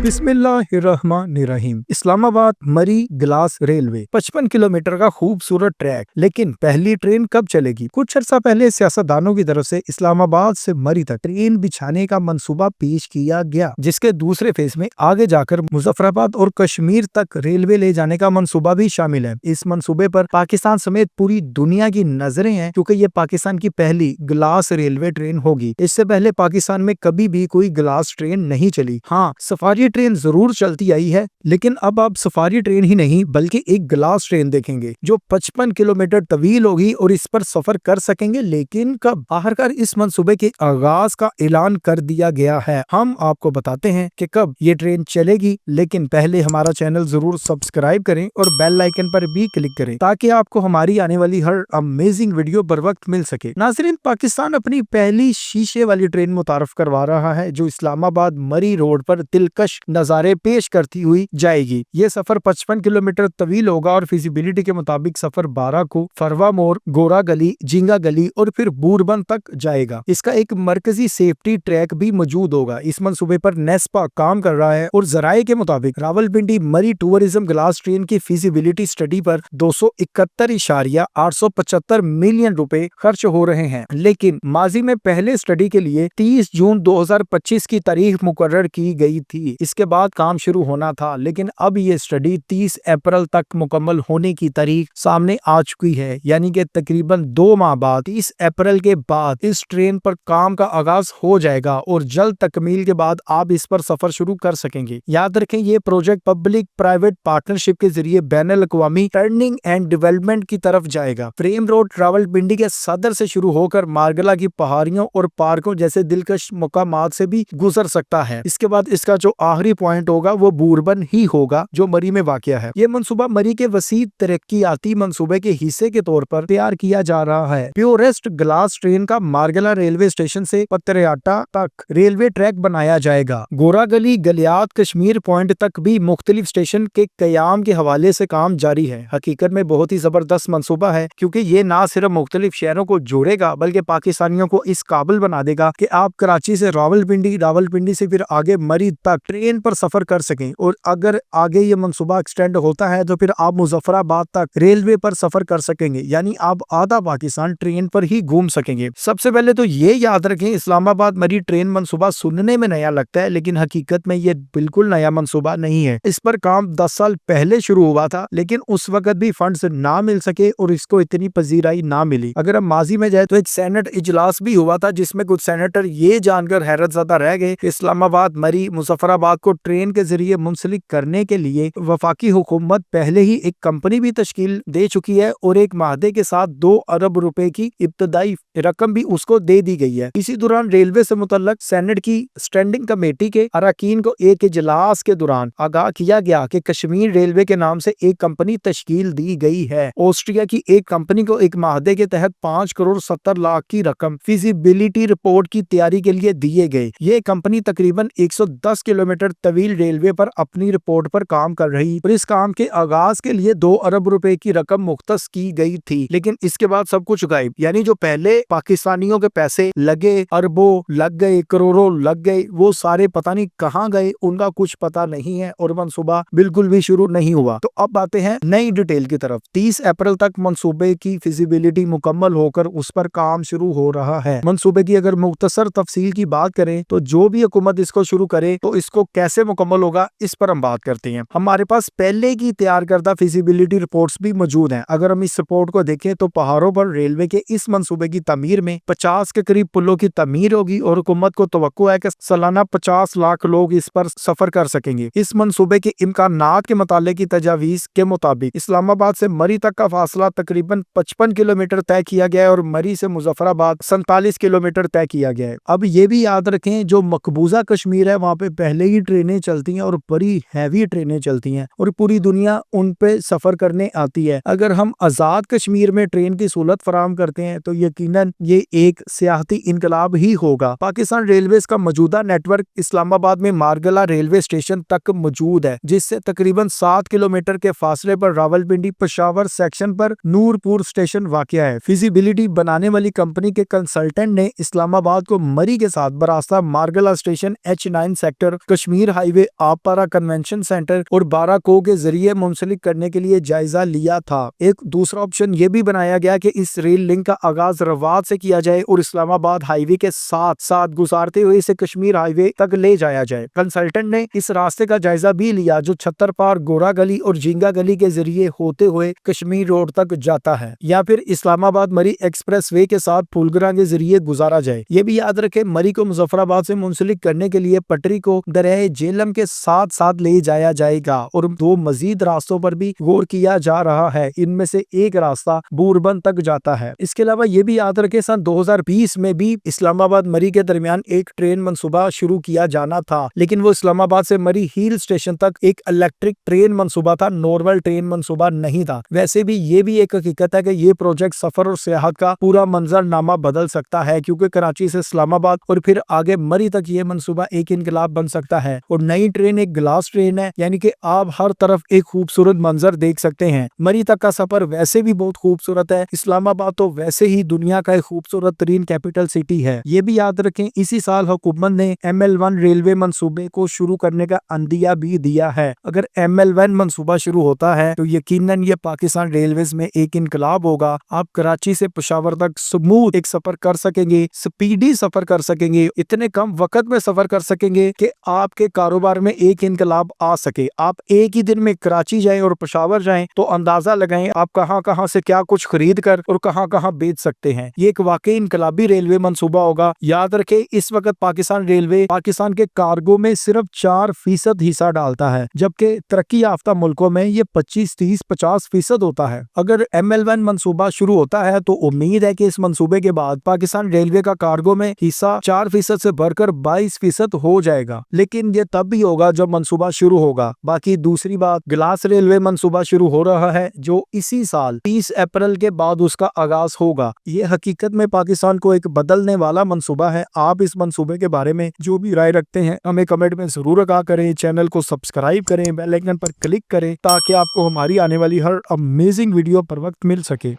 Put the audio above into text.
बिस्मिल्लाहिर्रहमानिर्रहीम। इस्लामाबाद मरी glass railway 55 kilometre का खूबसूरत ट्रैक, लेकिन पहली ट्रेन कब चलेगी? कुछ अर्सा पहले सियासतदानों की तरफ से इस्लामाबाद से मरी तक ट्रेन बिछाने का मंसूबा पेश किया गया, जिसके दूसरे फेज में आगे जाकर मुजफ्फराबाद और कश्मीर तक रेलवे ले जाने का मंसूबा भी शामिल है। इस मंसूबे पर पाकिस्तान समेत पूरी दुनिया की नजरें हैं, क्योंकि ये पाकिस्तान की पहली ग्लास रेलवे ट्रेन होगी। इससे पहले पाकिस्तान में कभी भी कोई ग्लास ट्रेन नहीं चली। हाँ, सफारी ट्रेन जरूर चलती आई है, लेकिन अब आप सफारी ट्रेन ही नहीं बल्कि एक ग्लास ट्रेन देखेंगे जो 55 किलोमीटर तवील होगी और इस पर सफर कर सकेंगे। लेकिन कब? आखिरकार इस मंसूबे के आगाज का ऐलान कर दिया गया है। हम आपको बताते हैं कि कब ये ट्रेन चलेगी, लेकिन पहले हमारा चैनल जरूर सब्सक्राइब करें और बेल आइकन पर भी क्लिक करें ताकि आपको हमारी आने वाली हर अमेजिंग वीडियो बर वक्त मिल सके। नाज़रीन, पाकिस्तान अपनी पहली शीशे वाली ट्रेन मुतारफ करवा रहा है जो इस्लामाबाद मरी रोड पर दिलकश नजारे पेश करती हुई जाएगी। ये सफर 55 किलोमीटर तवील होगा और फिजिबिलिटी के मुताबिक सफर 12 को फरवा मोड़, गोरा गली, जिंगा गली और फिर बूरबन तक जाएगा। इसका एक मरकजी सेफ्टी ट्रैक भी मौजूद होगा। इस मंसूबे पर नेस्पा काम कर रहा है और जराये के मुताबिक रावलपिंडी मरी टूरिज्म ग्लास ट्रेन की फिजिबिलिटी स्टडी पर 271.875 मिलियन रुपए खर्च हो रहे हैं। लेकिन माजी में पहले स्टडी के लिए 30 जून 2025 की तारीख मुकर्रर की गई थी। इसके बाद काम शुरू होना था, लेकिन अब ये स्टडी 30 अप्रैल तक मुकम्मल होने की तारीख सामने आ चुकी है, यानी कि तकरीबन 2 माह बाद 30 अप्रैल के बाद इस ट्रेन पर काम का आगाज हो जाएगा और जल्द तकमील के बाद आप इस पर सफर शुरू कर सकेंगे। याद रखें, ये प्रोजेक्ट पब्लिक प्राइवेट पार्टनरशिप के जरिए बैनुल अक़वामी टर्निंग एंड डेवलपमेंट की तरफ जाएगा। फ्रेम रोड रावलपिंडी के सदर से शुरू होकर मारगला की पहाड़ियों और पार्कों जैसे दिलकश मुकामात से भी गुजर सकता है। इसके बाद इसका जो आखिरी पॉइंट होगा वो बूरबन ही होगा, जो मरी में वाक़या है। ये मंसूबा मरी के वसी तरक्कियाती मंसूबे के हिस्से के तौर पर तैयार किया जा रहा है। प्योरेस्ट ग्लास ट्रेन का मारगला रेलवे स्टेशन से पत्तरेआटा तक रेलवे ट्रैक बनाया जाएगा। गोरा गली गलियात कश्मीर पॉइंट तक भी मुख्तलिफ स्टेशन के कयाम के हवाले से काम जारी है। हकीकत में बहुत ही जबरदस्त मंसूबा है, क्योंकि ये ना सिर्फ मुख्तलिफ शहरों को जोड़ेगा बल्कि पाकिस्तानियों को इस काबिल बना देगा कि आप कराची से रावलपिंडी, रावलपिंडी से फिर आगे मरी तक ट्रेन पर सफर कर सकें। और अगर आगे ये मंसूबा एक्सटेंड होता है तो फिर आप मुजफ्फराबाद तक रेलवे पर सफर कर सकेंगे, यानी आप आधा पाकिस्तान ट्रेन पर ही घूम सकेंगे। सबसे पहले तो ये याद रखें, इस्लामाबाद मरी ट्रेन मंसूबा सुनने में नया लगता है, लेकिन हकीकत में ये बिल्कुल नया मंसूबा नहीं है। इस पर काम 10 साल पहले शुरू हुआ था, लेकिन उस वक्त भी फंड्स ना मिल सके और इसको इतनी पजीराई ना मिली। अगर हम माजी में जाए तो एक सेनेट इजलास भी हुआ था, जिसमें कुछ सेनेटर ये जानकर हैरत ज़दा रह गए कि इस्लामाबाद मरी मुजफ्फराबाद को ट्रेन के जरिए मुंसलिक करने के लिए वफाकी हुकूमत पहले ही एक कंपनी भी तश्कील दे चुकी है और एक माहदे के साथ 2 अरब रुपए की इब्तदाई रकम भी उसको दे दी गई है। इसी दौरान रेलवे से मुतल्लक सेनेट की स्टैंडिंग कमेटी के अरकान को एक इजलास के दौरान आगाह किया गया कि कश्मीर रेलवे के नाम से एक कंपनी तश्कील दी गई है। ऑस्ट्रिया की एक कंपनी को एक माहदे के तहत 5 करोड़ 70 लाख की रकम फिजिबिलिटी रिपोर्ट की तैयारी के लिए दिए गए। ये कंपनी तकरीबन 110 किलोमीटर तवील रेलवे पर अपनी रिपोर्ट पर काम कर रही और इस काम के आगाज के लिए 2 अरब रुपए की रकम मुख्तस की गई थी। लेकिन इसके बाद सब कुछ गायब, यानी जो पहले पाकिस्तानियों के पैसे लगे, अरबों लग गए, करोड़ों लग गए, वो सारे पता नहीं कहाँ गए, उनका कुछ पता नहीं है और मंसूबा बिल्कुल भी शुरू नहीं हुआ। तो अब आते हैं नई डिटेल की तरफ। 30 अप्रैल तक मंसूबे की फिजिबिलिटी मुकम्मल होकर उस पर काम शुरू हो रहा है। मंसूबे की अगर मुख्तसर तफसील की बात करें तो जो भी हुकूमत इसको शुरू करे तो इसको कैसे मुकम्मल होगा, इस पर हम बात करते हैं। हमारे पास पहले की तैयार करदा फिजिबिलिटी रिपोर्ट्स भी मौजूद हैं। अगर हम इस रिपोर्ट को देखें तो पहाड़ों पर रेलवे के इस मंसूबे की तमीर में 50 के करीब पुलों की तमीर होगी और हुकूमत को तवक्को है कि सालाना 50 लाख लोग इस पर सफर कर सकेंगे। इस मंसूबे के इम्कानात के मुताबिक की तजावीज के मुताबिक इस्लामाबाद से मरी तक का फासला तकरीबन 55 किलोमीटर तय किया गया है और मरी से मुजफ्फराबाद 47 किलोमीटर तय किया गया है। अब ये भी याद रखें, जो मकबूजा कश्मीर है वहाँ पे पहले ही ट्रेनें चलती हैं और बड़ी हैवी ट्रेनें चलती हैं और पूरी दुनिया उन पे सफर करने आती है। अगर हम आजाद कश्मीर में ट्रेन की सहूलत फराहम करते हैं तो यकीनन ये एक सियाहती इनकलाब ही होगा। पाकिस्तान रेलवे का मौजूदा नेटवर्क इस्लामाबाद में मारगला रेलवे स्टेशन तक मौजूद है, जिससे तकरीबन 7 किलोमीटर के फासले पर रावलपिंडी पेशावर सेक्शन पर नूरपुर स्टेशन वाक़या है। फिजिबिलिटी बनाने वाली कंपनी के कंसल्टेंट ने इस्लामाबाद को मरी के साथ बरास्ता Margalla station H9 sector Kashmir Kashmir highway Aabpara convention centre और बाराको के जरिए मुंसलिक करने के लिए जायजा लिया था। एक दूसरा ऑप्शन ये भी बनाया गया कि इस रेल लिंक का आगाज रवात से किया जाए और इस्लामाबाद हाईवे के साथ साथ गुजारते हुए इसे कश्मीर हाईवे तक ले जाया जाए। कंसल्टेंट ने इस रास्ते का जायजा भी लिया जो छत्तर पार, गोरा गली और झींगा गली के जरिए होते हुए कश्मीर रोड तक जाता है, या फिर इस्लामाबाद मरी एक्सप्रेस वे के साथ फूलगरा के जरिए गुजारा जाए। ये भी याद रखें, मरी को मुजफ्फराबाद से मुंसलिक करने के लिए पटरी को दरिया झेलम के साथ साथ ले जाया जाएगा और 2 मजीद रास्तों पर भी गौर किया जा रहा है। इनमें से एक रास्ता बूरबन तक जाता है। इसके अलावा ये भी याद रखें, सन 2020 में भी इस्लामाबाद मरी के दरमियान एक ट्रेन मंसूबा शुरू किया जाना था, लेकिन वो इस्लामाबाद से मरी हिल स्टेशन तक एक इलेक्ट्रिक ट्रेन मंसूबा था, नॉर्मल ट्रेन मंसूबा नहीं था। वैसे भी ये भी एक हकीकत है कि ये प्रोजेक्ट सफर और सियाहत का पूरा मंजरनामा बदल सकता है, क्योंकि कराची से इस्लामाबाद और फिर आगे मरी तक ये मंसूबा एक इनकलाब बन सकता है। और नई ट्रेन एक ग्लास ट्रेन है, यानी कि आप हर तरफ एक खूबसूरत मंजर देख सकते हैं। मरी तक का सफर वैसे भी बहुत खूबसूरत है। इस्लामाबाद तो वैसे ही दुनिया का एक खूबसूरत तरीन कैपिटल सिटी है। ये भी याद रखें, इसी साल हुकूमत ने ML1 रेलवे मंसूबे को शुरू करने का अंदिया भी दिया है। अगर ML1 मंसूबा शुरू होता है तो यकीनन ये पाकिस्तान रेलवेज में एक इनकलाब होगा। आप कराची से पेशावर तक स्मूथ एक सफर कर सकेंगे, स्पीडी सफर कर सकेंगे, इतने कम वक्त में सफर कर सकेंगे कि आपके कारोबार में एक इनकलाब आ सके। आप एक ही दिन में कराची जाएं और पेशावर जाएं तो अंदाजा लगाएं आप कहां कहां से क्या कुछ खरीद कर और कहां कहां बेच सकते हैं। ये एक वाकई इनकलाबी रेलवे मंसूबा होगा। याद रखें, इस वक्त पाकिस्तान रेलवे पाकिस्तान के कार्गो में सिर्फ 4% हिस्सा डालता है, जबकि तरक्की याफ्ता मुल्कों में ये 25, 30, 50% होता है। अगर ML1 मंसूबा शुरू होता है तो उम्मीद है कि इस मंसूबे के बाद पाकिस्तान रेलवे का कार्गो में हिस्सा 4% से बढ़कर 22% हो जाएगा। लेकिन ये तब भी होगा जब मंसूबा शुरू होगा। बाकी दूसरी बात, ग्लास रेलवे मंसूबा शुरू हो रहा है जो इसी साल 30 अप्रैल के बाद उसका आगाज होगा। ये हकीकत में पाकिस्तान को एक बदलने वाला मंसूबा है। आप इस मंसूबे के बारे में जो भी राय रखते हैं हमें कमेंट में जरूर आगाह करें। चैनल को सब्सक्राइब करें, बेल आइकन पर क्लिक करें ताकि आपको हमारी आने वाली हर अमेजिंग वीडियो पर वक्त मिल सके।